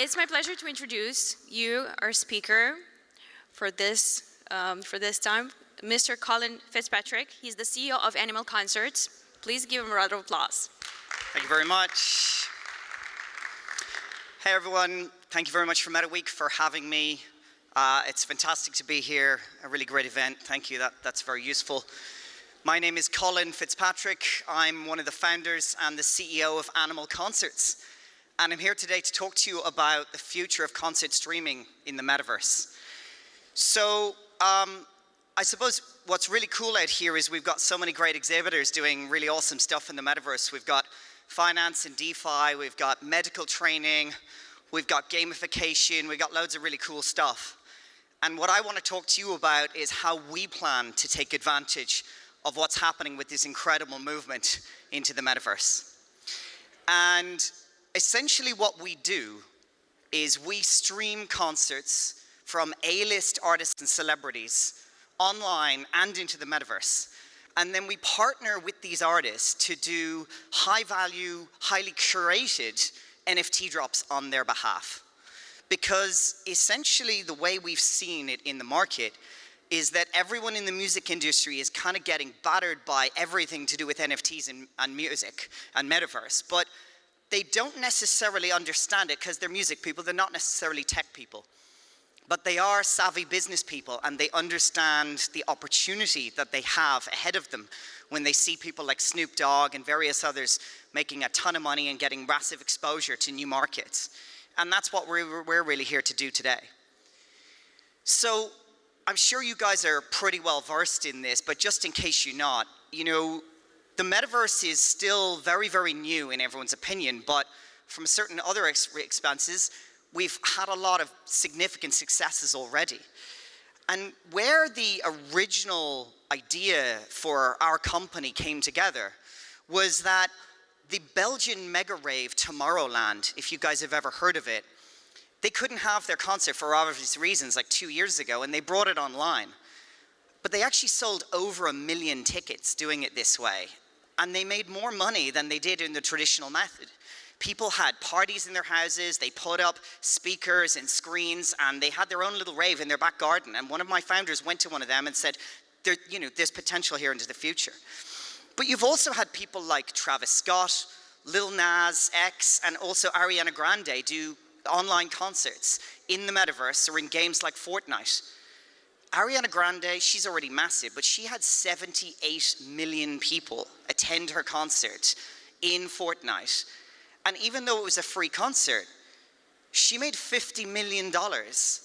It's my pleasure to introduce you, our speaker, for this time, Mr. Colin Fitzpatrick. He's the CEO of Animal Concerts. Please give him a round of applause. Thank you very much. Hey everyone, thank you very much for MetaWeek for having me. It's fantastic to be here, a really great event. Thank you, that's very useful. My name is Colin Fitzpatrick. I'm one of the founders and the CEO of Animal Concerts. And I'm here today to talk to you about the future of concert streaming in the metaverse. So I suppose what's really cool out here is we've got so many great exhibitors doing really awesome stuff in the metaverse. We've got finance and DeFi, we've got medical training, we've got gamification, we've got loads of really cool stuff. And what I want to talk to you about is how we plan to take advantage of what's happening with this incredible movement into the metaverse. And essentially what we do is we stream concerts from A-list artists and celebrities online and into the metaverse. And then we partner with these artists to do high-value, highly curated NFT drops on their behalf. Because essentially the way we've seen it in the market is that everyone in the music industry is kind of getting battered by everything to do with NFTs and music and metaverse. But they don't necessarily understand it because they're music people, they're not necessarily tech people. But they are savvy business people and they understand the opportunity that they have ahead of them when they see people like Snoop Dogg and various others making a ton of money and getting massive exposure to new markets. And that's what we're really here to do today. So I'm sure you guys are pretty well versed in this, but just in case you're not, you know, the metaverse is still very, very new in everyone's opinion, but from certain other expanses, we've had a lot of significant successes already. And where the original idea for our company came together was that the Belgian mega rave Tomorrowland, if you guys have ever heard of it, they couldn't have their concert for obvious reasons like 2 years ago, and they brought it online. But they actually sold over 1 million tickets doing it this way. And they made more money than they did in the traditional method. People had parties in their houses, they put up speakers and screens, and they had their own little rave in their back garden. And one of my founders went to one of them and said, there's potential here into the future. But you've also had people like Travis Scott, Lil Nas X, and also Ariana Grande do online concerts in the metaverse or in games like Fortnite. Ariana Grande, she's already massive, but she had 78 million people attend her concert in Fortnite. And even though it was a free concert, she made $50 million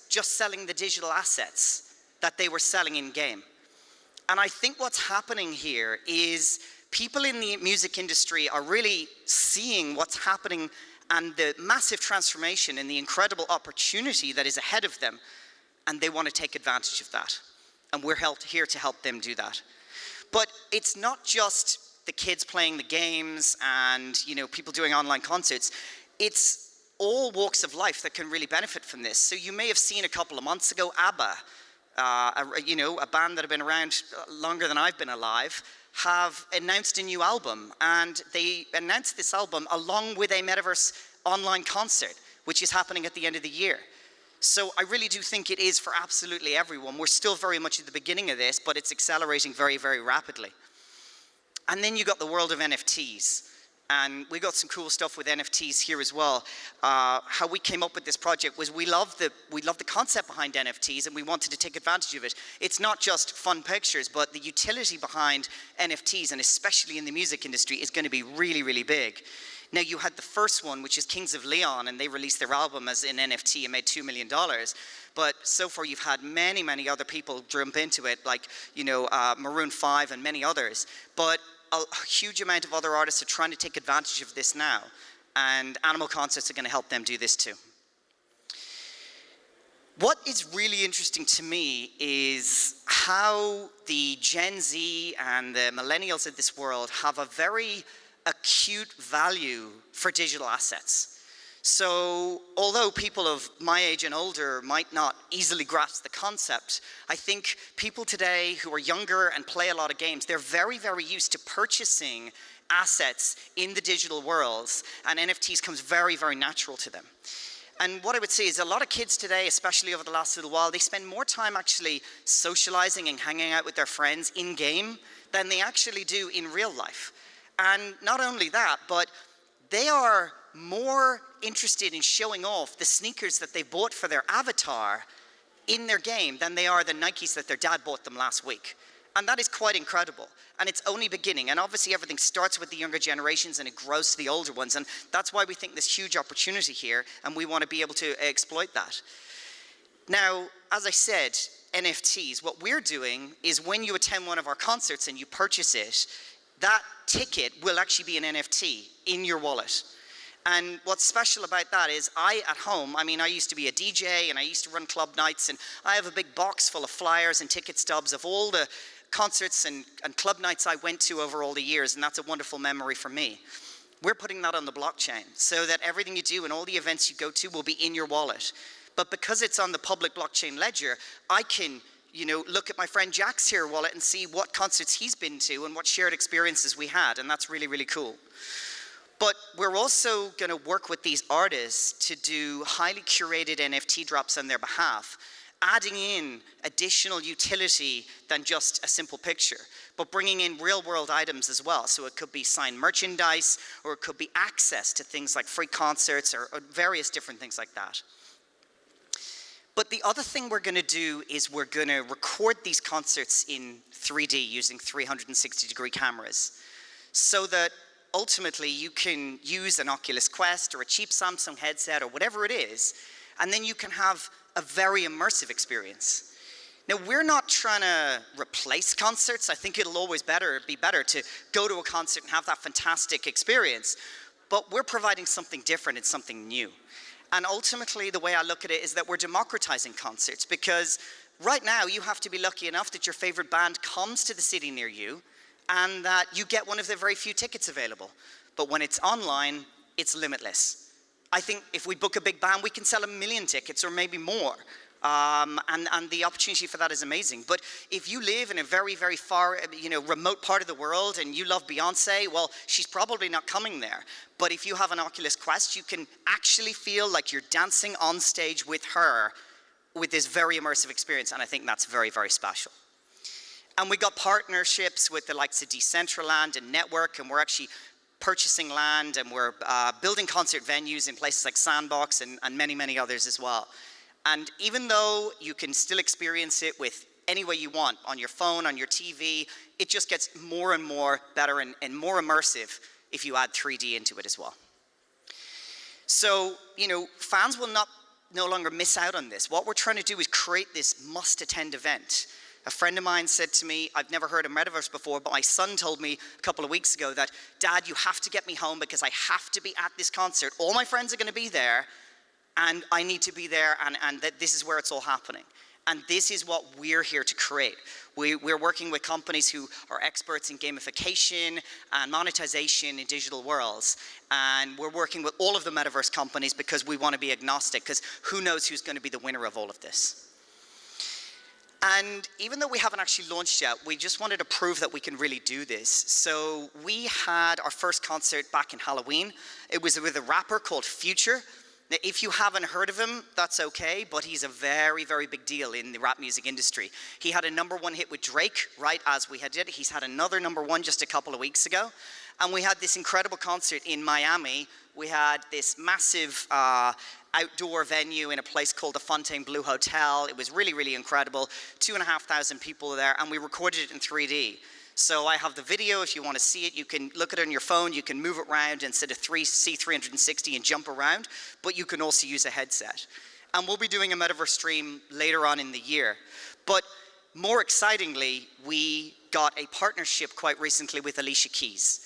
just selling the digital assets that they were selling in-game. And I think what's happening here is people in the music industry are really seeing what's happening and the massive transformation and the incredible opportunity that is ahead of them. And they want to take advantage of that. And we're here to help them do that. But it's not just the kids playing the games and people doing online concerts. It's all walks of life that can really benefit from this. So you may have seen a couple of months ago, ABBA, a band that have been around longer than I've been alive, have announced a new album. And they announced this album along with a metaverse online concert, which is happening at the end of the year. So I really do think it is for absolutely everyone. We're still very much at the beginning of this, but it's accelerating very, very rapidly. And then you got the world of NFTs. And we got some cool stuff with NFTs here as well. How we came up with this project was we love the concept behind NFTs and we wanted to take advantage of it. It's not just fun pictures, but the utility behind NFTs, and especially in the music industry, is going to be really, really big. Now you had the first one, which is Kings of Leon, and they released their album as an NFT and made $2 million. But so far you've had many, many other people jump into it, like Maroon 5 and many others. But a huge amount of other artists are trying to take advantage of this now, and Animal Concerts are going to help them do this too. What is really interesting to me is how the Gen Z and the millennials of this world have a very acute value for digital assets. So although people of my age and older might not easily grasp the concept, I think people today who are younger and play a lot of games, they're very, very used to purchasing assets in the digital worlds, and NFTs comes very, very natural to them. And what I would say is a lot of kids today, especially over the last little while, they spend more time actually socializing and hanging out with their friends in-game than they actually do in real life. And not only that, but they are more interested in showing off the sneakers that they bought for their avatar in their game than they are the Nikes that their dad bought them last week. And that is quite incredible. And it's only beginning. And obviously everything starts with the younger generations and it grows to the older ones. And that's why we think there's huge opportunity here and we want to be able to exploit that. Now, as I said, NFTs, what we're doing is when you attend one of our concerts and you purchase it, that ticket will actually be an NFT in your wallet. And what's special about that is at home, I used to be a DJ and I used to run club nights, and I have a big box full of flyers and ticket stubs of all the concerts and club nights I went to over all the years, and that's a wonderful memory for me. We're putting that on the blockchain so that everything you do and all the events you go to will be in your wallet. But because it's on the public blockchain ledger, I can look at my friend Jack's here wallet and see what concerts he's been to and what shared experiences we had, and that's really, really cool. But we're also going to work with these artists to do highly curated NFT drops on their behalf, adding in additional utility than just a simple picture, but bringing in real-world items as well. So it could be signed merchandise, or it could be access to things like free concerts or various different things like that. But the other thing we're going to do is we're going to record these concerts in 3D using 360-degree cameras, so that ultimately you can use an Oculus Quest or a cheap Samsung headset or whatever it is, and then you can have a very immersive experience. Now, we're not trying to replace concerts. I think it'll always be better to go to a concert and have that fantastic experience, but we're providing something different and something new. And ultimately, the way I look at it is that we're democratizing concerts, because right now you have to be lucky enough that your favorite band comes to the city near you and that you get one of the very few tickets available. But when it's online, it's limitless. I think if we book a big band, we can sell 1 million tickets or maybe more. And the opportunity for that is amazing. But if you live in a very, very far, remote part of the world and you love Beyonce, well, she's probably not coming there. But if you have an Oculus Quest, you can actually feel like you're dancing on stage with her with this very immersive experience. And I think that's very, very special. And we got partnerships with the likes of Decentraland and Network, and we're actually purchasing land, and we're building concert venues in places like Sandbox and many, many others as well. And even though you can still experience it with any way you want, on your phone, on your TV, it just gets more and more better and more immersive if you add 3D into it as well. So, fans will no longer miss out on this. What we're trying to do is create this must-attend event. A friend of mine said to me, I've never heard of Metaverse before, but my son told me a couple of weeks ago that, Dad, you have to get me home because I have to be at this concert. All my friends are going to be there, and I need to be there, and that this is where it's all happening. And this is what we're here to create. We're working with companies who are experts in gamification and monetization in digital worlds. And we're working with all of the Metaverse companies because we want to be agnostic, because who knows who's going to be the winner of all of this. And even though we haven't actually launched yet, we just wanted to prove that we can really do this. So we had our first concert back in Halloween. It was with a rapper called Future. Now, if you haven't heard of him, that's okay, but he's a very, very big deal in the rap music industry. He had a #1 hit with Drake right as we had it. He's had another #1 just a couple of weeks ago. And we had this incredible concert in Miami. We had this massive outdoor venue in a place called the Fontainebleau Hotel. It was really, really incredible. 2,500 people there, and we recorded it in 3D. So I have the video. If you want to see it, you can look at it on your phone. You can move it around instead of see 360 and jump around, but you can also use a headset. And we'll be doing a Metaverse stream later on in the year. But more excitingly, we got a partnership quite recently with Alicia Keys.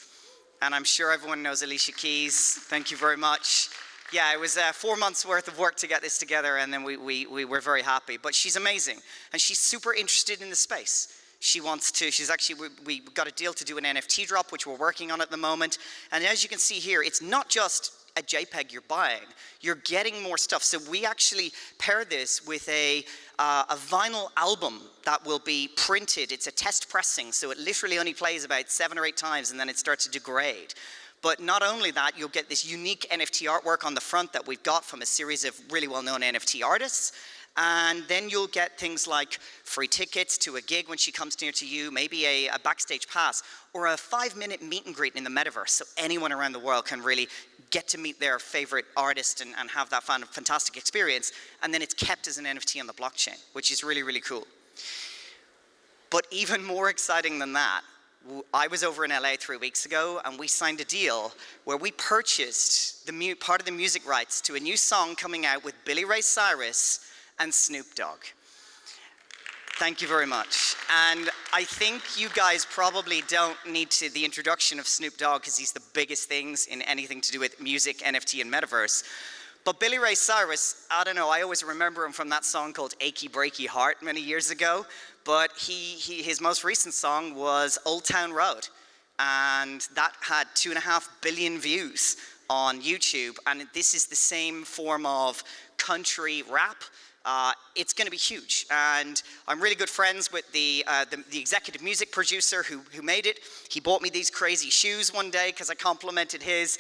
And I'm sure everyone knows Alicia Keys. Thank you very much. Yeah, it was 4 months worth of work to get this together, and then we were very happy. But she's amazing, and she's super interested in the space. We got a deal to do an NFT drop, which we're working on at the moment. And as you can see here, it's not just a JPEG you're buying. You're getting more stuff. So we actually pair this with a vinyl album that will be printed. It's a test pressing, so it literally only plays about 7 or 8 times, and then it starts to degrade. But not only that, you'll get this unique NFT artwork on the front that we've got from a series of really well-known NFT artists. And then you'll get things like free tickets to a gig when she comes near to you, maybe a backstage pass, or a 5-minute meet and greet in the metaverse, so anyone around the world can really get to meet their favorite artist and have that fantastic experience. And then it's kept as an NFT on the blockchain, which is really, really cool. But even more exciting than that, I was over in LA 3 weeks ago, and we signed a deal where we purchased part of the music rights to a new song coming out with Billy Ray Cyrus and Snoop Dogg. Thank you very much. And I think you guys probably don't need the introduction of Snoop Dogg, because he's the biggest things in anything to do with music, NFT, and metaverse. But Billy Ray Cyrus, I don't know, I always remember him from that song called Achy Breaky Heart many years ago. But his most recent song was Old Town Road. And that had 2.5 billion views on YouTube. And this is the same form of country rap. It's going to be huge, and I'm really good friends with the executive music producer who made it. He bought me these crazy shoes one day because I complimented his.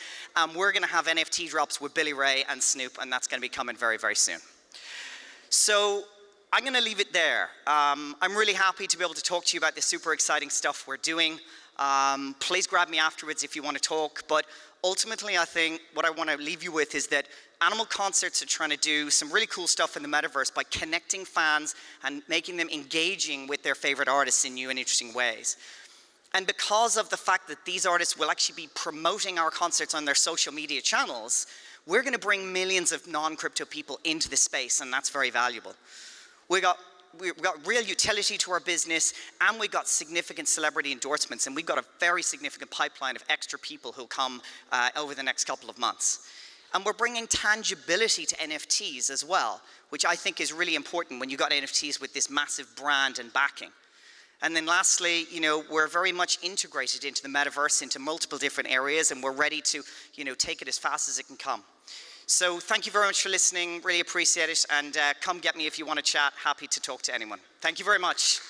We're going to have NFT drops with Billy Ray and Snoop, and that's going to be coming very, very soon. So I'm going to leave it there. I'm really happy to be able to talk to you about the super exciting stuff we're doing. Please grab me afterwards if you want to talk, but ultimately I think what I want to leave you with is that Animal Concerts are trying to do some really cool stuff in the metaverse by connecting fans and making them engaging with their favorite artists in new and interesting ways. And because of the fact that these artists will actually be promoting our concerts on their social media channels, we're going to bring millions of non-crypto people into the space, and that's very valuable. We've got real utility to our business, and we've got significant celebrity endorsements, and we've got a very significant pipeline of extra people who'll come over the next couple of months. And we're bringing tangibility to NFTs as well, which I think is really important when you've got NFTs with this massive brand and backing. And then lastly, we're very much integrated into the metaverse, into multiple different areas, and we're ready to, take it as fast as it can come. So thank you very much for listening, really appreciate it, and come get me if you want to chat, happy to talk to anyone. Thank you very much.